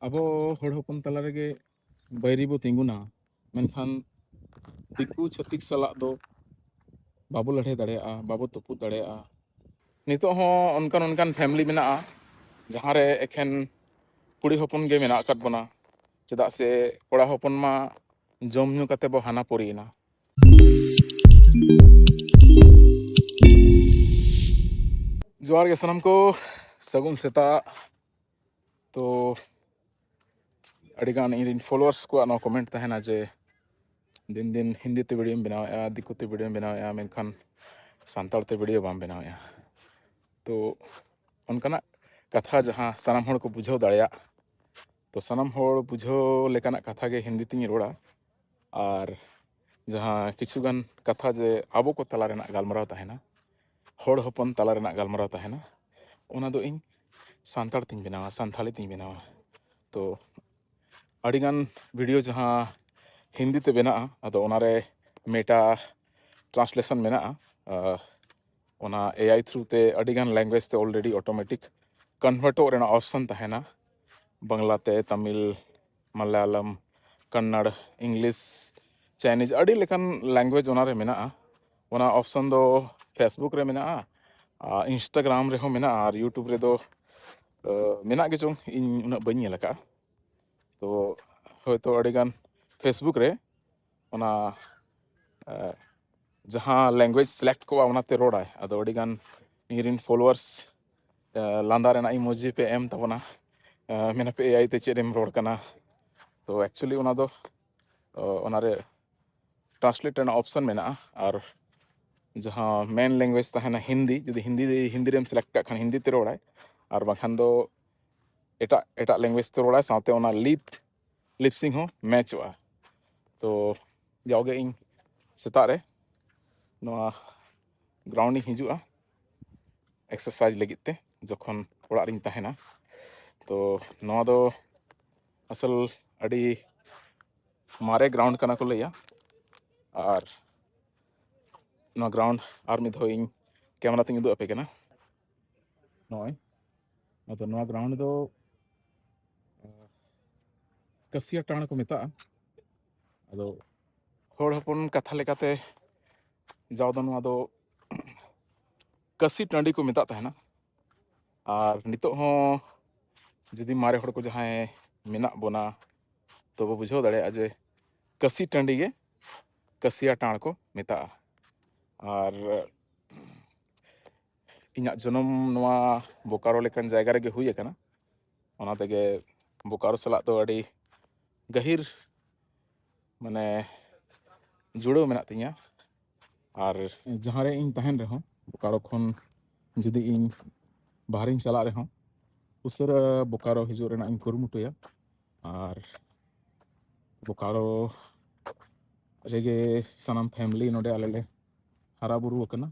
ᱟᱵᱚ ᱦᱚᱲ ᱦᱚᱯᱚᱱ ᱛᱟᱞᱟ ᱨᱮᱜᱮ ᱵᱟᱭᱨᱤ ᱵᱚ ᱛᱤᱸᱜᱩᱱᱟ, ᱢᱮᱱᱠᱷᱟन ᱫᱤᱠᱩ ᱪᱷᱟᱹᱛᱤᱠ ᱥᱟᱞᱟᱜ ᱫᱚ ᱵᱟᱵᱚ ᱞᱟᱹᱲᱦᱟᱹᱭ ᱫᱟᱲᱮᱭᱟᱜᱼᱟ, ᱵᱟᱵᱚ ᱛᱩᱯᱩᱫ ᱫᱟᱲᱮᱭᱟᱜᱼᱟ। ᱱᱤᱛᱚᱜ ᱦᱚᱸ ᱚᱱᱠᱟᱱ ᱯᱷᱮᱢᱮᱞᱤ ᱢᱮᱱᱟᱜᱼᱟ ᱡᱟᱦᱟᱸ ᱨᱮ ᱮᱠᱷᱮᱱ ᱠᱩᱲᱤ ᱦᱚᱯᱚᱱ ᱜᱮ ᱢᱮᱱᱟᱜ ᱟᱠᱟᱫ ᱵᱚᱱᱟ। ᱪᱮᱫᱟᱜ ᱥᱮ ᱠᱚᱲᱟ ᱦᱚᱯᱚᱱ ᱢᱟ ᱡᱚᱢ ᱧᱩ ᱠᱟᱛᱮ ᱵᱚ ᱦᱟᱱᱟ ᱯᱩᱨᱤᱭᱮᱱᱟ। जोहार गे सनम को सगुन सेता तो अड़ीगान इन फॉलोअर्स को कमेंट तहना जे दिन दिन हिंदी ते वीडियो बनाया, दिक्कु ते वीडियो बनाया, मेनखान सानताड़ ते वीडियो बाम बनाया। तो उनकना कथा जहाँ सानाम हड़ को बुझाव दाड़ेया, तो सानाम हड़ बुझाव लेकाना कथा गे हिंदी तिंग रोड़ा। और जहाँ किछुगान कथा जे आबो को तला रेना गालमराव तहना, हड़ हपन तला रेना गालमराव तहना, ओना दो इन सानताड़ तिंग बनावा, सानथाली तिंग बनावा। तो अड़ीगान वीडियो जहाँ हिंदी ते बेना अदो ओनारे मेटा ट्रांसलेशन मेना ओना एआई थ्रू ते अड़ीगान लैंग्वेज ते ऑलरेडी ऑटोमेटिक कन्वर्टो रेना ऑप्शन तहना, बांग्ला ते तमिल, मलयालम, कन्नड़, इंग्लिश, चाइनीज अड़ी लेकान लैंग्वेज ओनारे मेना। ओना ऑप्शन दो फेसबुक रे मेना, इंस्टाग्राम रे हो मेना, और यूट्यूब रे दो मेना गे चोंग इन उना बनी लका। तो होयतो अड़ीगान फेसबुक रे ओना जहाँ लैंग्वेज सेलेक्ट को ओनाते रोड़ाय, अदो अड़ीगान इरिन फॉलोअर्स लांदा रेना इमोजी पे एम तबना, मेना पे एआई ते चेरेम रोड कना। तो एक्चुअली ओना दो ओनारे ट्रांसलेट रेना ऑप्शन मेना, और जहाँ मेन लैंग्वेज तहना हिंदी, जुदी हिंदी रेम सेलेक्ट का खान हिंदी ते रोड़ाय, और बाखान दो एटा एटा लैंग्वेज ते रोड़ाय, साथे ओना लिपसिंग हो मैच हुआ। तो जाओगे इन सेतारे नोआ ग्राउंड हिजुआ एक्सरसाइज लगित ते जखन ओड़ा रिन तहना। तो नोआ दो असल अड़ी मारे ग्राउंड कना को लैया, और नोआ ग्राउंड और मिद हो इन कैमरा तिंग उदुग आपे कना। नोय अदो नोआ ग्राउंड दो कसिया टाण को मेता। अदो हड़ हपन कथा लेकाते जाओ दो नोआ दो कसी टांडी को मेता तहना। और नितो हो जुदी मारे हड़ को जहाँ मेना बोना तो वो बुझाव दाड़ेया जे कसी टांडी गे कसिया टाण को मेता। और इना जनम नोआ बोकारो लेकन जायगा रेगे हुई अकना, ओना तेगे बोकारो सलाक दो अड़ी गहिर माने जुड़ाव मेना तिया। और जहाँ रे इन तहन रहो बोकारो खन जुदी इन बाहरिन चला रहे उसरा बोकारो हिजू रेना इन कुरुमुटुया। और बोकारो रेगे सानाम फैमिली नोडे आलेले हारा बुरु अकना।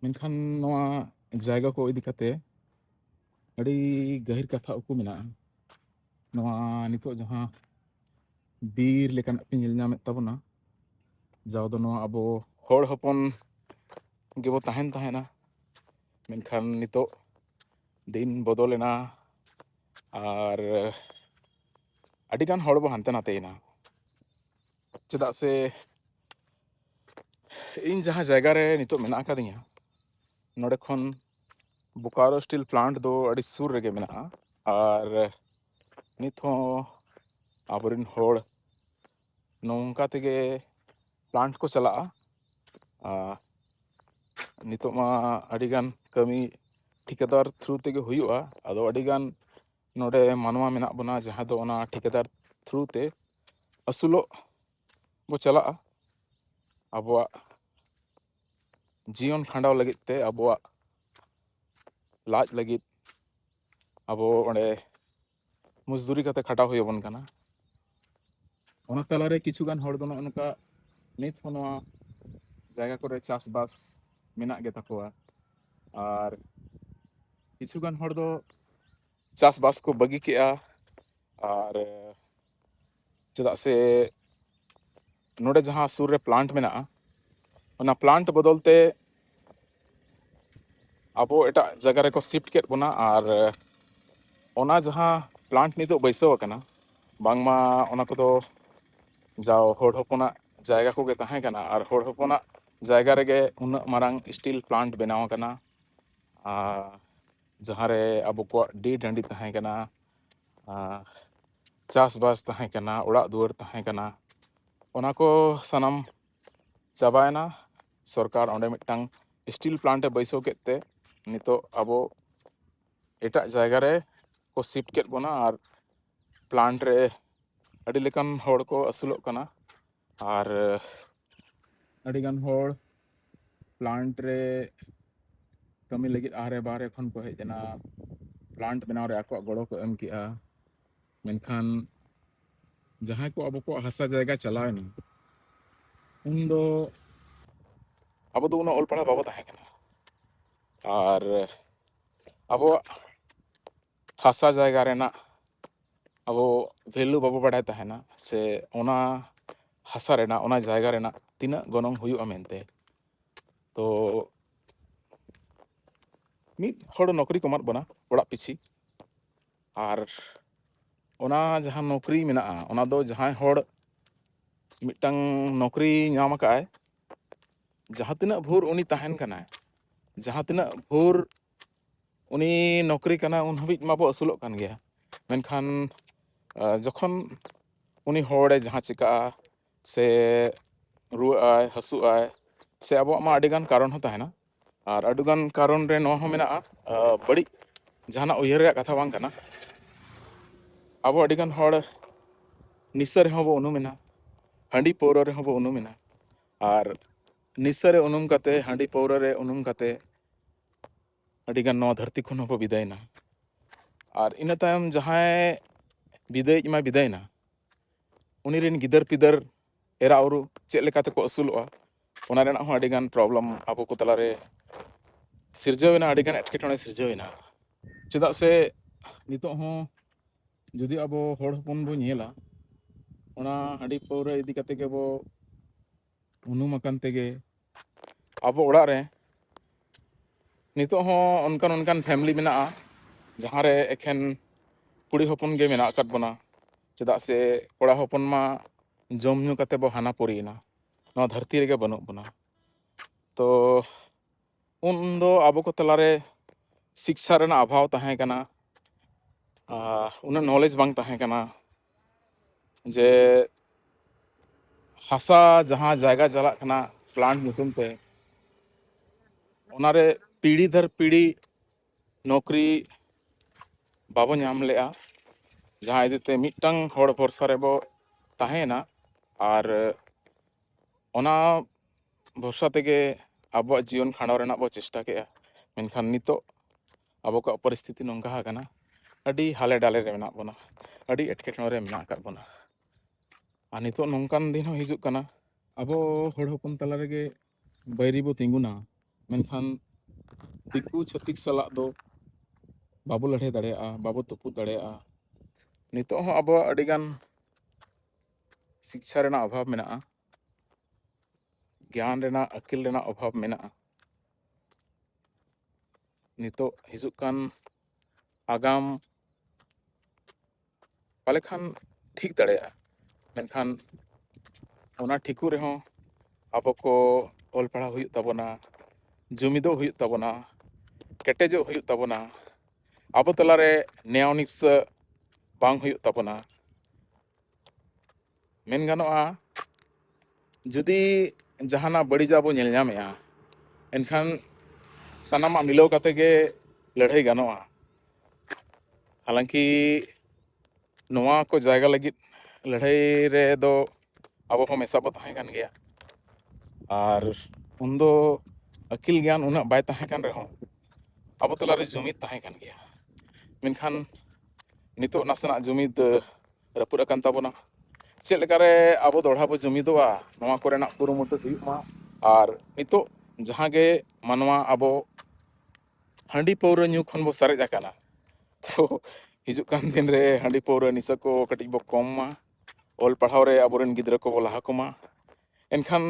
मेनखान नोआ जायगा को इदी कते अड़ी गहिर कथा उकु मेना। नोआ नितो जहाँ बीर लेकान पे नेल ᱧᱟᱢᱮᱫ ᱛᱟᱵᱚᱱᱟ, जाओ दो नोआ अबो हड़ हपन गेबो तहन तहना। मेनखान नितो दिन बदलेना, और अड़ीगान हड़ बो हानते नातेना। चेदा से इन जहाँ जायगा रे नितो मेना अकादिया नोडे खन बोकारो स्टील प्लांट दो अड़ी सुर रेगे मेना। और नित हो आबोरिन हड़ नौका तेगे प्लांट को चला नितो मा अड़ीगान कमी ठिकादार थ्रू तेगे हुयुआ। अदो अड़ीगान नोडे मानवा मेना बना जहाँ दो ओना ठिकादार थ्रू ते असुलो बो चला अबवा जीवन खांडाव लगित ते अबवा लाज लगित अबो ओंडे मजदूरी कते खटाव हुयबन कना। ओना तलारे किछुगान हड़ दो नोका नित हो नोआ जायगा करे चासबास मेना गे ताकोआ। और किछुगान हड़ दो चासबास को बगी केआ। और चेदा से नोडे जहाँ सुर रे प्लांट मेना ओना प्लांट बदलते अब एटा जगह रे को शिफ्ट केत बोना। और ओना जहाँ प्लांट नितो बैसव आकना बांगमा ओना कोदो जाओ हर हपना जायगा कोगे ताहें कना और हर हपना जायगा रेगे उन्ना मारांग स्टील प्लांट बनाव कना जहाँ रे अब को डी डंडी ताहें कना चास बास ताहें कना ओड़ा दुआर ताहें कना ओना को सनम चाबायना सरकार ओंडे मिटटांग स्टील प्लांट बैसव केते नितो अबो एटा जायगा रे को शिफ्ट केत बोना और प्लांट रे अड़ी लेकान हड़ को असुलोग कना और अड़ी गान हड़ प्लांट रे कमी लगी आरे बारे खन को हेजना प्लांट बनाव रे आको गड़ो को एम किया मेनखान जहाँ को अब को हसा जायगा चलावेना उन दो अब तो उन ओल पढ़ा बाबा ताहें कना और अब हसा जायगा रेना अब वैल्यू बाबो बाड़ाय ताहेना से ओना हसा रेना ओना जायगा रेना तीना गनोंग हुयुआ मेनते तो मिद हड़ नौकरी को एमाद बोना ओड़ा पिछी और ओना जहाँ नौकरी मेना ओना दो जहाँ हड़ मिटटांग नौकरी नाम काय जहाँ तिना भोर उनी ताहेन कना जहाँ तिना भोर उनी नौकरी कना उन हबिज माबो असुलोग कान गया मेनखान जखन उनी हड़े जहाँ चिका से रुआय हसुआय से अब मा अडिगान कारण हो ताहेना और अडिगान कारण रे नोआ हो मेना बड़ी जहाना उयहर रे कथा बांग कना अब अडिगान हड़ निसा रे हो उनुमेना हांडी पौरा रे हो उनुमेना और निसा रे उनुम कते हांडी पौरा रे उनुम कते अडिगान नोआ धरती खन हो विदायना और इना तायम जहां विदाय मा विदायना उनी रेन गिदर पिदर एरा उरु चेक लेकाते को असुलोआ ओना रेना हो अडिगान प्रॉब्लम अब को तलारे सिरजवेना अडिगान एटकेटोणे सिरजवेना चेदा से नितो हो जुदी अब हड़ हपन बो नेला ओना हांडी पौरा इदी कते के बो उनुम अकन तेगे अब ओड़ा रे नितो हो उनकान फैमिली मेना जहाँ रे एखेन कुड़ी हपन गे मेना अकद बोना चेदा से कोड़ा हपन मा जम न्यू कते बो हाना पुरीना नोआ धरती रेगे बनुग बोना तो उन दो अब को तलारे शिक्षा रेना अभाव ताहें कना उना नॉलेज बांग ताहें कना जे हसा जहाँ जायगा चला कना प्लांट नुतुम पे ओनारे पीढ़ी दर पीढ़ी नौकरी बाबो नाम लेआ जहाँ इदीते मिटटांग हड़ भरसा रे बो ताहेना और ओना भरसा तेगे आबो जीवन खांडाव रेना बो चेष्टा केआ मेनखान नितो आबो को परिस्थिति नोंका हाकना अडी हाले डाले रे मेना बोना अडी एटकेटोणे रे मेना आकाद बोना और नितो नोंकान दिन हो हिजुग कना आबो हड़ हपन तला रेगे बैरी बो तिंगुना मेनखान दिकू छतिक सलाह दो बाबो लड़े दाड़ेया बाबो तुपु दाड़ेया नितो हो अब अडिगान शिक्षा रेना अभाव मेना ज्ञान रेना अकिल रेना अभाव मेना नितो हिजुग कान आगाम पाले खान ठीक दाड़ेया मेनखान ओना ठिकु रे हो अब को ओल पढ़ा हुयुग ताबोना जुमिदो हुयुग ताबोना केटेजो हुयुग ताबोना अब तलारे न्याय निप्स बांग हुयुग ताबोना मेन गानोआ जुदी जहाना बड़ी जाबो नेल ᱧᱟᱢᱮᱜᱼᱟ एनखान सानामा मिलाव काते गे लड़ाई गानोआ हालांकि नोआ को जायगा लगी लड़ाई रे दो अब हो मेसा बो ताहें कान गया और उन्दो अकिल ज्ञान उना बाय ताहें कान रहो अब तलारे जुमिद ताहें कान गया मेनखान नितो नासना जुमिद रपुर अकन ताबोना चेक लेकारे अब दोढ़ा बो जुमिदोआ नोआ कोरेना कुरुमुटु हुयुमा और नितो जहाँ गे मानवा अब हांडी पौरा न्यू खन बो सारेज आकाना तो हिजुग कान दिन रे हांडी पौरा निशा को कटिज बो कम मा ओल पढ़ाव रे अबोरेन गिद्रा को बो लाहा कोमा एनखान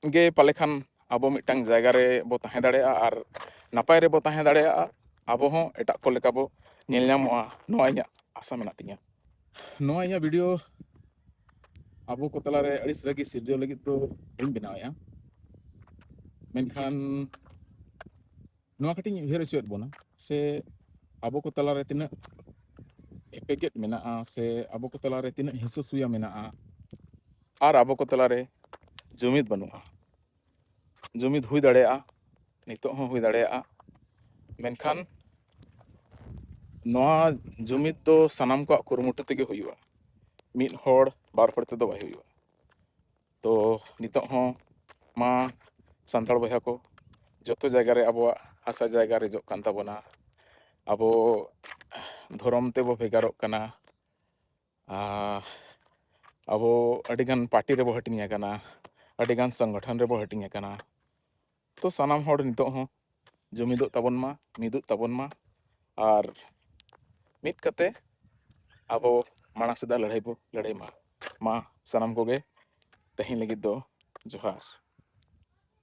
गे पाले खान अब मिटटांग जायगा रे बो ताहें दाड़ेया और नापाय रे बो ताहें दाड़ेया अब हो एटा को लेका बो नेल ᱧᱟᱢᱚᱜᱼᱟ नोआ इᱧाग ᱟᱥᱟ ᱢᱮᱱᱟᱜ ᱛᱤᱧᱟ ᱱᱚᱣᱟ ᱤᱧᱟᱹᱜ ᱵᱷᱤᱰᱤᱭᱳ ᱟᱵᱚ ᱠᱚ ᱛᱟᱞᱟᱨᱮ ᱟᱹᱲᱤᱥ ᱨᱟᱹᱜᱤ ᱥᱤᱨᱡᱟᱹᱣ ᱞᱟᱹᱜᱤᱫ ᱫᱚ ᱵᱟᱹᱧ ᱵᱮᱱᱟᱣᱮᱫᱼᱟ ᱢᱮᱱᱠᱷᱟᱱ ᱱᱚᱣᱟ ᱠᱟᱹᱴᱤᱡ ᱤᱧ ᱩᱭᱦᱟᱹᱨ ᱦᱚᱪᱚᱭᱮᱫ ᱵᱚᱱᱟ ᱥᱮ ᱟᱵᱚ ᱠᱚ ᱛᱟᱞᱟᱨᱮ ᱛᱤᱱᱟᱹᱜ ᱮᱯᱮᱜᱮᱫ ᱢᱮᱱᱟᱜᱼᱟ ᱥᱮ ᱟᱵᱚ ᱠᱚ ᱛᱟᱞᱟᱨᱮ ᱛᱤᱱᱟᱹᱜ ᱦᱤᱸᱥᱟᱹ ᱥᱩᱭᱟᱹ ᱢᱮᱱᱟᱜᱼᱟ ᱟᱨ ᱟᱵᱚ ᱠᱚ ᱛᱟᱞᱟᱨᱮ ᱡᱩᱢᱤᱫ ᱵᱟᱹᱱᱩᱜᱼᱟ ᱡᱩᱢᱤᱫ ᱦᱩᱭ ᱫᱟᱲᱮᱭᱟᱜᱼᱟ ᱱᱤᱛᱚᱜ ᱦᱚᱸ ᱦᱩᱭ ᱫᱟᱲᱮᱭᱟᱜᱼᱟ ᱢᱮᱱᱠᱷᱟᱱ ᱱᱚᱣᱟ ᱡᱩᱢᱤᱫ ᱫᱚ ᱥᱟᱱᱟᱢ ᱠᱚᱣᱟᱜ ᱠᱩᱨᱩᱢᱩᱴᱩ ᱛᱮᱜᱮ ᱦᱩᱭᱩᱜᱼᱟ ᱢᱤᱫ ᱦᱚᱲ ᱵᱟᱨ ᱦᱚᱲ ᱛᱮᱫᱚ ᱵᱟᱭ ᱦᱩᱭᱩᱜᱼᱟ ᱛᱚ ᱱᱤᱛᱚᱜ ᱦᱚᱸ ᱢᱟ ᱥᱟᱱᱛᱟᱲ ᱵᱚᱭᱦᱟ ko ᱡᱚᱛᱚ ᱡᱟᱭᱜᱟ ᱨᱮ ᱟᱵᱚᱣᱟᱜ ᱦᱟᱥᱟ ᱡᱟᱭᱜᱟ ᱨᱮᱡᱚᱜ ᱠᱟᱱ ᱛᱟᱵᱚᱱᱟ ᱟᱵᱚ ᱫᱷᱚᱨᱚᱢ ᱛᱮᱵᱚ ᱵᱷᱮᱜᱟᱨᱚᱜ ᱠᱟᱱᱟ ᱟᱵᱚ ᱟᱹᱰᱤᱜᱟᱱ ᱯᱟর্টি ᱨᱮᱵᱚ ᱦᱟᱹᱴᱤᱧ ᱟᱠᱟᱱᱟ ᱟᱹᱰᱤᱜᱟᱱ ᱥᱚᱝᱜᱚᱴᱷᱚᱱ ᱨᱮᱵᱚ ᱦᱟᱹᱴᱤᱧ ᱟᱠᱟᱱᱟ ᱛᱚ ᱥᱟᱱᱟᱢ ᱦᱚᱲ ᱱᱤᱛᱚᱜ ᱦᱚᱸ ᱡᱩᱢᱤᱫᱚᱜ ᱛᱟᱵᱚᱱ ᱢᱟ ᱢᱤᱫᱚᱜ ᱛᱟᱵᱚᱱ ᱢᱟ ᱟᱨ ᱢᱤᱫ ᱠᱟᱛᱮ ᱟᱵᱚ ᱢᱟᱲᱟᱝ ᱥᱮᱫᱟᱜ ᱞᱟᱹᱲᱦᱟᱹᱭ ᱵᱚ ᱞᱟᱹᱲᱦᱟᱹᱭ ᱢᱟ ᱥᱟᱱᱟᱢ ᱠᱚᱜᱮ ᱛᱮᱦᱮᱧ ᱞᱟᱹᱜᱤᱫ ᱫᱚ ᱡᱚᱦᱟᱨ